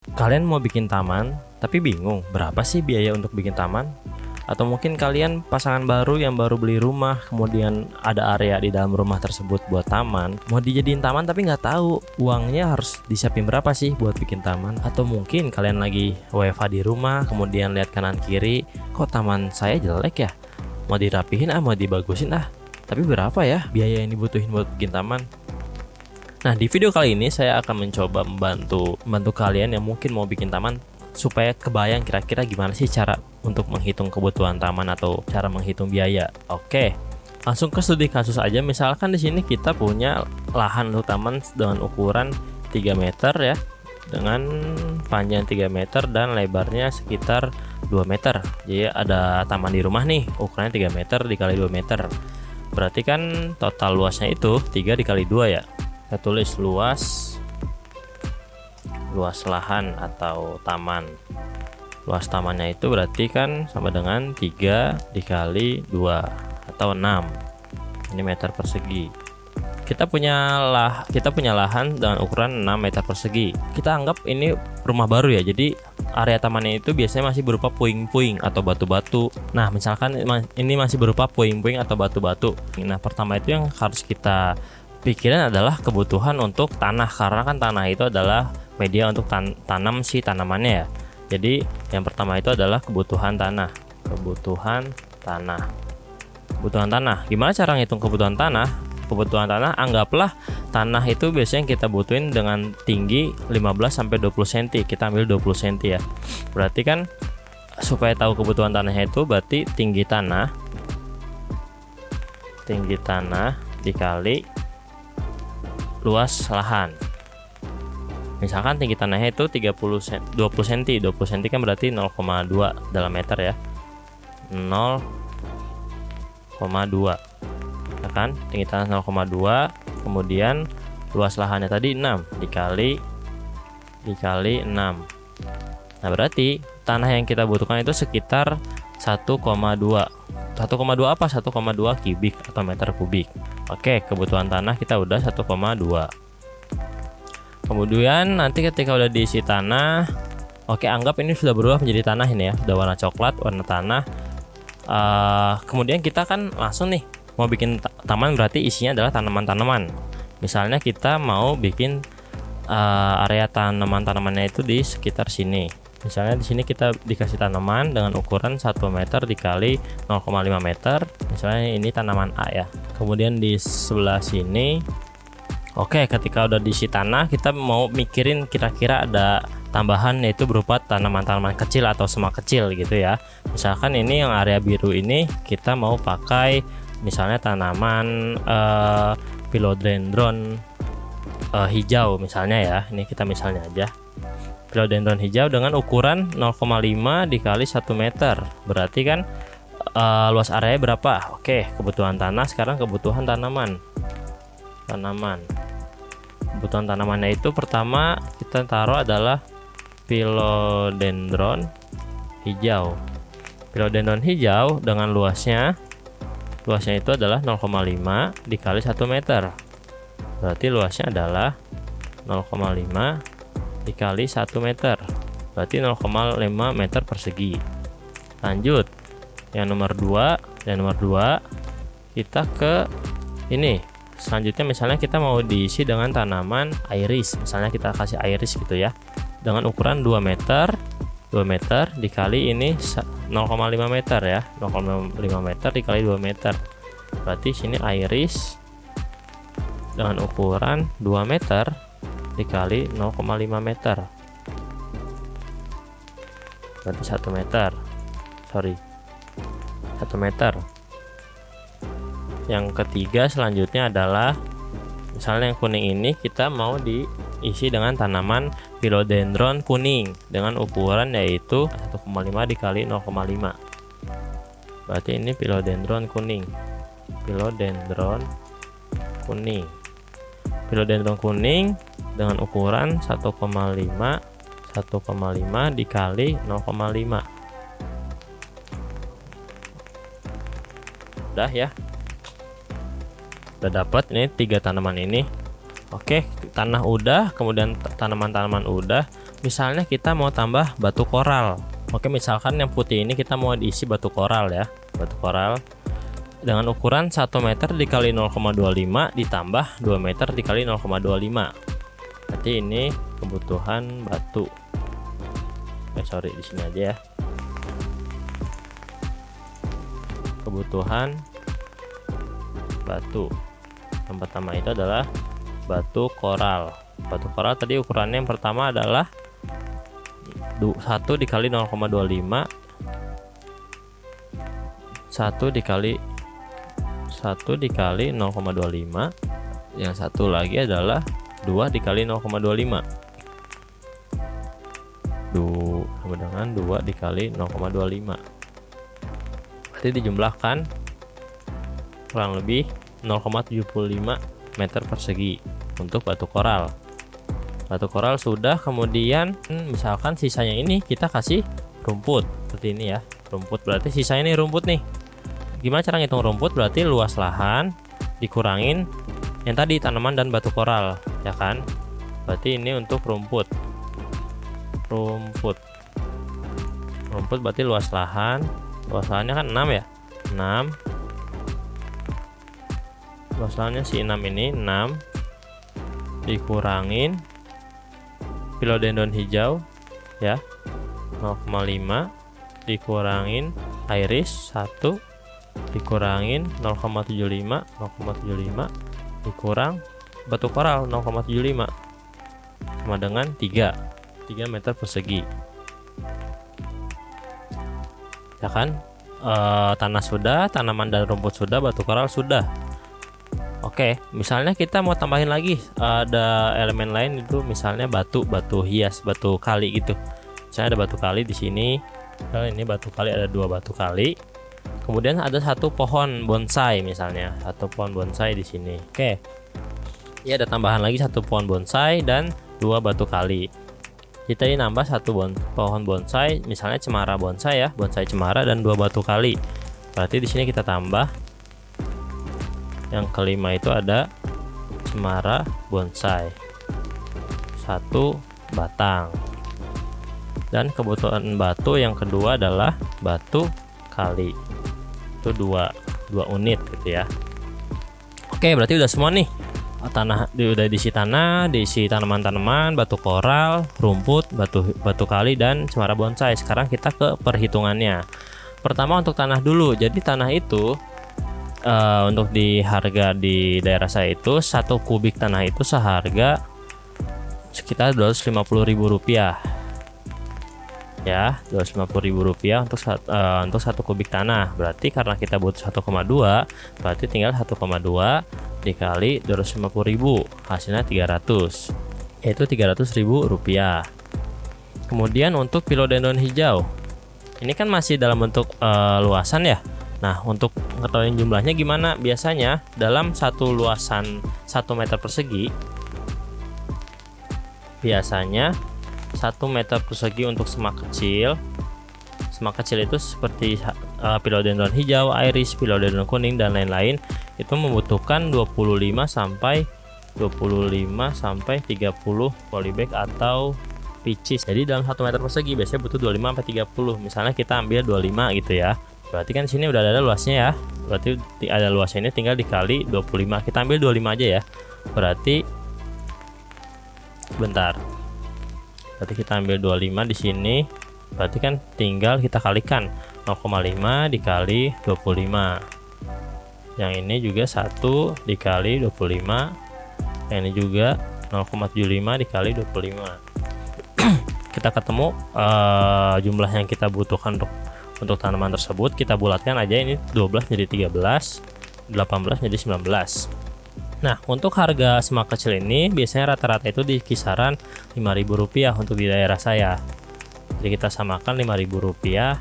Kalian mau bikin taman, tapi bingung berapa sih biaya untuk bikin taman? Atau mungkin kalian pasangan baru yang baru beli rumah, kemudian ada area di dalam rumah tersebut buat taman, mau dijadiin taman tapi nggak tahu uangnya harus disiapin berapa sih buat bikin taman? Atau mungkin kalian lagi WFH di rumah, kemudian lihat kanan kiri, kok taman saya jelek ya? Mau dirapihin mau dibagusin tapi berapa ya biaya yang dibutuhin buat bikin taman? Nah, di video kali ini saya akan mencoba membantu kalian yang mungkin mau bikin taman supaya kebayang kira-kira gimana sih cara untuk menghitung kebutuhan taman atau cara menghitung biaya. Oke, langsung ke studi kasus aja. Misalkan di sini kita punya lahan untuk taman dengan ukuran 3 meter ya, dengan panjang 3 meter dan lebarnya sekitar 2 meter. Jadi ada taman di rumah nih, ukurannya 3 meter dikali 2 meter. Berarti kan total luasnya itu 3 dikali 2 ya. Kita tulis luas lahan atau taman. Luas tamannya itu berarti kan sama dengan 3 dikali 2 atau 6. Ini meter persegi. Kita punya lahan dengan ukuran 6 meter persegi. Kita anggap ini rumah baru ya. Jadi area tamannya itu biasanya masih berupa puing-puing atau batu-batu. Nah, misalkan ini masih berupa puing-puing atau batu-batu. Nah, pertama itu yang harus kita pikiran adalah kebutuhan untuk tanah, karena kan tanah itu adalah media untuk tanam si tanamannya ya. Jadi yang pertama itu adalah kebutuhan tanah. Kebutuhan tanah. Gimana cara ngitung kebutuhan tanah? Kebutuhan tanah, anggaplah tanah itu biasanya kita butuhin dengan tinggi 15 sampai 20 cm. Kita ambil 20 cm ya. Berarti kan supaya tahu kebutuhan tanahnya itu berarti tinggi tanah dikali luas lahan. Misalkan tinggi tanahnya itu 20 cm. 20 cm kan berarti 0,2 dalam meter ya. 0,2 ya kan? Tinggi tanah 0,2, kemudian luas lahannya tadi 6 dikali 6. Nah, berarti tanah yang kita butuhkan itu sekitar 1,2 apa? 1,2 kubik atau meter kubik. Oke, kebutuhan tanah kita udah 1,2. Kemudian nanti ketika udah diisi tanah, oke, anggap ini sudah berubah menjadi tanah ini ya, udah warna coklat, warna tanah. Kemudian kita kan langsung nih mau bikin taman, berarti isinya adalah tanaman-tanaman. Misalnya kita mau bikin area tanamannya itu di sekitar sini. Misalnya di sini kita dikasih tanaman dengan ukuran 1 meter dikali 0,5 meter. Misalnya ini tanaman A ya. Kemudian di sebelah sini, oke, ketika udah diisi tanah, kita mau mikirin kira-kira ada tambahan, yaitu berupa tanaman-tanaman kecil atau semak kecil gitu ya. Misalkan ini yang area biru ini kita mau pakai misalnya tanaman philodendron hijau misalnya ya. Ini kita misalnya aja. Philodendron hijau dengan ukuran 0,5 dikali 1 meter. Berarti kan luas area berapa? Oke, kebutuhan tanah, sekarang kebutuhan tanaman. Kebutuhan tanamannya itu pertama kita taruh adalah philodendron hijau. Philodendron hijau dengan luasnya itu adalah 0,5 dikali 1 meter. Berarti luasnya adalah 0,5 dikali 1 meter, berarti 0,5 meter persegi. Lanjut yang nomor 2 kita ke ini. Selanjutnya misalnya kita mau diisi dengan tanaman iris, misalnya kita kasih iris gitu ya, dengan ukuran 2 meter dikali ini 0,5 meter ya, 0,5 meter dikali 2 meter. Berarti sini iris dengan ukuran 2 meter dikali 0,5 meter, berarti 1 meter. 1 meter. Yang ketiga selanjutnya adalah misalnya yang kuning ini kita mau diisi dengan tanaman philodendron kuning dengan ukuran yaitu 1,5 dikali 0,5. Berarti ini philodendron kuning. Philodendron kuning dengan ukuran 1,5 dikali 0,5. Udah ya. Udah dapat ini 3 tanaman ini. Oke, tanah udah, kemudian tanaman-tanaman udah. misalnya kita mau tambah batu koral. Oke, misalkan yang putih ini kita mau diisi batu koral ya. Batu koral dengan ukuran 1 meter dikali 0,25 ditambah 2 meter dikali 0,25. Berarti ini kebutuhan batu. Sorry, di sini aja ya. Kebutuhan batu. Yang pertama itu adalah batu koral. Batu koral tadi ukurannya yang pertama adalah 1 dikali 0,25, 1 dikali 0,25. Yang satu lagi adalah 2 dikali 0,25. Sama dengan 2 dikali 0,25. Berarti dijumlahkan kurang lebih 0,75 meter persegi untuk batu koral. Batu koral sudah, kemudian misalkan sisanya ini kita kasih rumput seperti ini ya. Rumput berarti sisanya ini rumput nih. Gimana cara ngitung rumput? Berarti luas lahan dikurangin yang tadi tanaman dan batu koral, ya kan? Berarti ini untuk rumput. Rumput berarti luas lahan. Luas lahannya kan 6 ya. 6. Luas lahannya si 6 ini 6 dikurangin philodendron hijau ya 0,5 dikurangin iris 1 dikurangin 0,75 dikurang batu koral 0,75 sama dengan 3 meter persegi, ya kan? Tanah sudah, tanaman dan rumput sudah, batu koral sudah. Oke, misalnya kita mau tambahin lagi ada elemen lain itu, misalnya batu hias, batu kali gitu. Misalnya ada batu kali di sini. Ini batu kali, ada 2 batu kali. Kemudian ada 1 pohon bonsai, misalnya 1 pohon bonsai di sini. Oke. Ya, ada tambahan lagi 1 pohon bonsai dan 2 batu kali. Kita ini nambah 1 pohon bonsai, misalnya cemara bonsai ya, bonsai cemara dan 2 batu kali. Berarti di sini kita tambah yang kelima itu ada cemara bonsai 1 batang. Dan kebutuhan batu yang kedua adalah batu kali. Itu 2 unit gitu ya. Oke, berarti udah semua nih. Tanah udah diisi tanah, diisi tanaman-tanaman, batu koral, rumput, batu kali dan cemara bonsai. Sekarang kita ke perhitungannya. Pertama untuk tanah dulu. Jadi tanah itu untuk di harga di daerah saya itu 1 kubik tanah itu seharga sekitar Rp250.000 ya, Rp250.000 untuk 1 kubik tanah. Berarti karena kita butuh 1,2, berarti tinggal 1,2 dikali 250.000, hasilnya 300, yaitu Rp300.000. Kemudian untuk philodendron hijau, ini kan masih dalam bentuk luasan ya. Nah, untuk mengetahui jumlahnya gimana? Biasanya dalam satu luasan 1 meter persegi, biasanya 1 meter persegi untuk semak kecil. Semak kecil itu seperti philodendron hijau, iris, philodendron kuning dan lain-lain, itu membutuhkan 25 sampai 30 polybag atau pitches. Jadi dalam 1 meter persegi biasanya butuh 25 sampai 30. Misalnya kita ambil 25 gitu ya. Berarti kan sini udah ada luasnya ya. Berarti ada luasnya, ini tinggal dikali 25. Kita ambil 25 aja ya. Berarti sebentar. Berarti kita ambil 25 di sini. Berarti kan tinggal kita kalikan 0,5 dikali 25. Yang ini juga 1 dikali 25. Yang ini juga 0,75 dikali 25. Kita ketemu jumlah yang kita butuhkan untuk tanaman tersebut. Kita bulatkan aja, ini 12 jadi 13, 18 jadi 19. Nah, untuk harga semak kecil ini biasanya rata-rata itu di kisaran Rp5.000 untuk di daerah saya. Jadi kita samakan Rp5.000.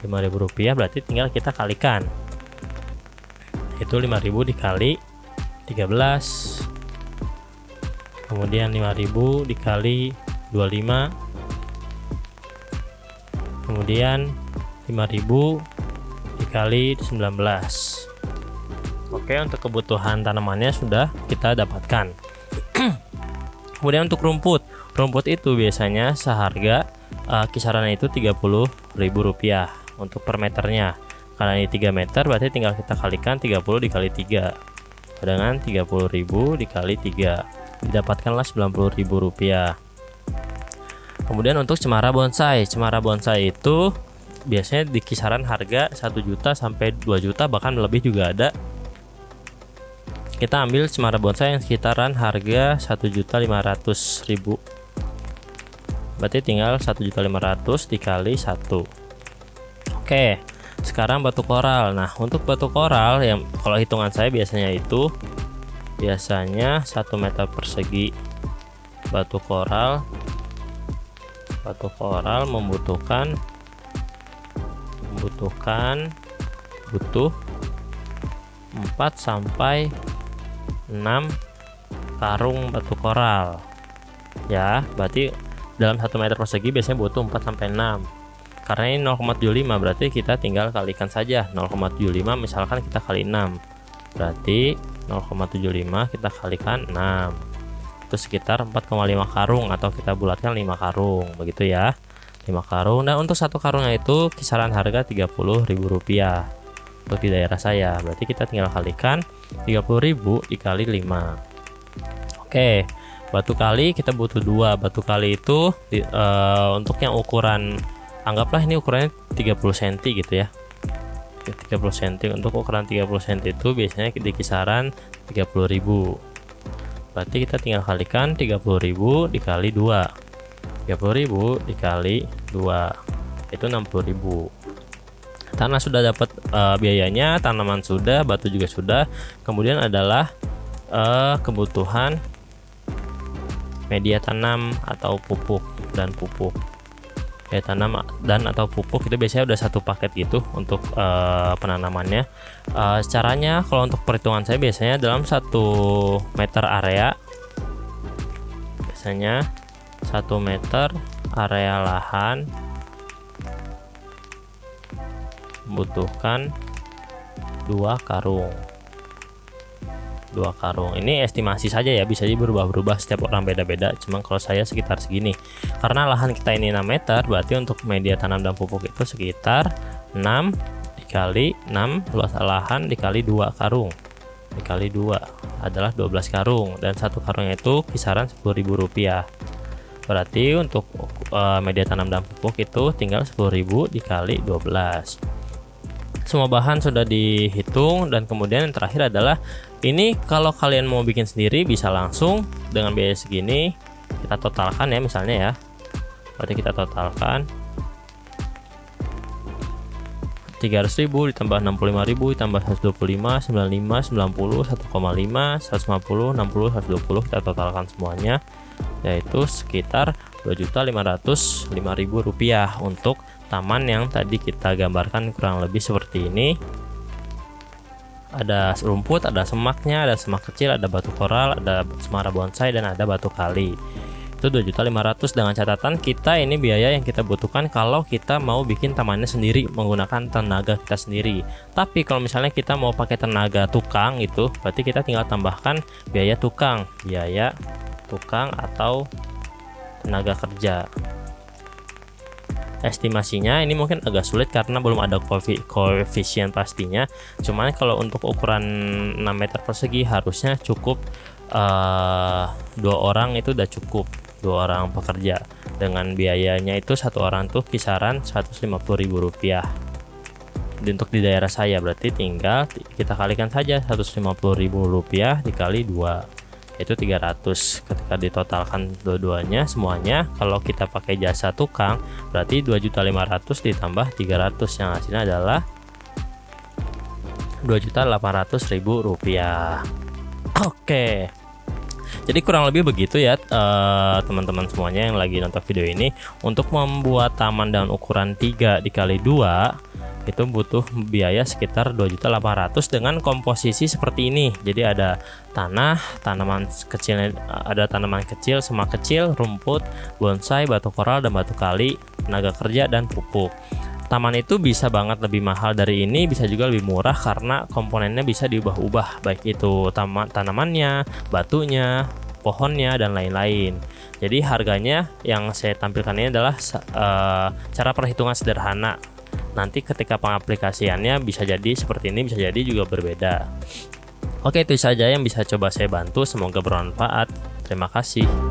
Rp5.000 berarti tinggal kita kalikan. Itu 5.000 dikali 13. Kemudian 5.000 dikali 25. Kemudian 5.000 dikali 19. Oke, untuk kebutuhan tanamannya sudah kita dapatkan. Kemudian untuk rumput itu biasanya seharga kisarannya itu Rp30.000 untuk per meternya. Karena ini 3 meter berarti tinggal kita kalikan 30 dikali 3 dengan 30.000 dikali 3, didapatkanlah Rp90.000. Kemudian untuk cemara bonsai itu biasanya di kisaran harga 1 juta sampai 2 juta, bahkan lebih juga ada. Kita ambil cemara bonsai yang sekitaran harga 1.500.000, berarti tinggal 1.500.000 dikali 1. Oke, sekarang batu koral. Nah, untuk batu koral yang kalau hitungan saya biasanya 1 meter persegi batu koral butuh 4 sampai 6 karung batu koral ya. Berarti dalam 1 meter persegi biasanya butuh 4 sampai 6. Karena ini 0,75 berarti kita tinggal kalikan saja 0,75, misalkan kita kali 6 berarti 0,75 kita kalikan 6, itu sekitar 4,5 karung atau kita bulatkan 5 karung begitu ya, 5 karung. Dan untuk 1 karungnya itu kisaran harga Rp30.000 untuk di daerah saya, berarti kita tinggal kalikan 30.000 dikali 5. Oke, batu kali kita butuh 2 batu kali itu untuk yang ukuran, anggaplah ini ukurannya 30 cm gitu ya, 30 cm. Untuk ukuran 30 cm itu biasanya di kisaran 30.000, berarti kita tinggal kalikan 30.000 dikali 2, 30.000 dikali 2 itu 60.000. Tanah sudah dapat biayanya, tanaman sudah, batu juga sudah. Kemudian adalah kebutuhan media tanam atau pupuk dan pupuk. Ya, tanam dan atau pupuk itu biasanya udah satu paket gitu untuk penanamannya. Caranya kalau untuk perhitungan saya biasanya dalam 1 meter area, biasanya 1 meter area lahan membutuhkan 2 karung. Ini estimasi saja ya, bisa berubah-ubah, setiap orang beda-beda. Cuman kalau saya sekitar segini. Karena lahan kita ini 6 meter, berarti untuk media tanam dan pupuk itu sekitar 6 dikali 6 luas lahan dikali 2 karung. Dikali 2 adalah 12 karung, dan 1 karungnya itu kisaran Rp10.000. Berarti untuk media tanam dan pupuk itu tinggal 10.000 dikali 12. Semua bahan sudah dihitung, dan kemudian yang terakhir adalah ini kalau kalian mau bikin sendiri bisa langsung dengan biaya segini kita totalkan ya, misalnya ya. Berarti kita totalkan 300.000 ditambah 65.000 ditambah 125, 95, 90, 1,5, 150, 60, 120, kita totalkan semuanya, yaitu sekitar Rp2.505.000 untuk taman yang tadi kita gambarkan kurang lebih seperti ini. Ada rumput, ada semaknya, ada semak kecil, ada batu koral, ada cemara bonsai, dan ada batu kali. Itu Rp2.500.000 dengan catatan kita ini biaya yang kita butuhkan kalau kita mau bikin tamannya sendiri menggunakan tenaga kita sendiri. Tapi kalau misalnya kita mau pakai tenaga tukang itu, berarti kita tinggal tambahkan biaya tukang atau tenaga kerja. Estimasinya ini mungkin agak sulit karena belum ada koefisien pastinya. Cuman kalau untuk ukuran 6 meter persegi harusnya cukup 2 orang itu udah cukup, 2 orang pekerja. Dengan biayanya itu 1 orang tuh kisaran Rp150.000. Untuk di daerah saya berarti tinggal kita kalikan saja Rp150.000 dikali 2, itu 300. Ketika ditotalkan dua-duanya semuanya, kalau kita pakai jasa tukang berarti Rp2.500.000 ditambah 300 yang hasilnya adalah Rp2.800.000. Oke, jadi kurang lebih begitu ya teman-teman semuanya yang lagi nonton video ini. Untuk membuat taman dengan ukuran 3 dikali 2 itu butuh biaya sekitar Rp2.800.000 dengan komposisi seperti ini. Jadi ada tanaman kecil, ada tanaman kecil, semak kecil, rumput, bonsai, batu koral, dan batu kali, tenaga kerja, dan pupuk. Taman itu bisa banget lebih mahal dari ini, bisa juga lebih murah karena komponennya bisa diubah-ubah, baik itu tanamannya, batunya, pohonnya dan lain-lain. Jadi harganya yang saya tampilkan ini adalah cara perhitungan sederhana. Nanti ketika pengaplikasiannya bisa jadi seperti ini, bisa jadi juga berbeda. Oke, itu saja yang bisa coba saya bantu. Semoga bermanfaat. Terima kasih.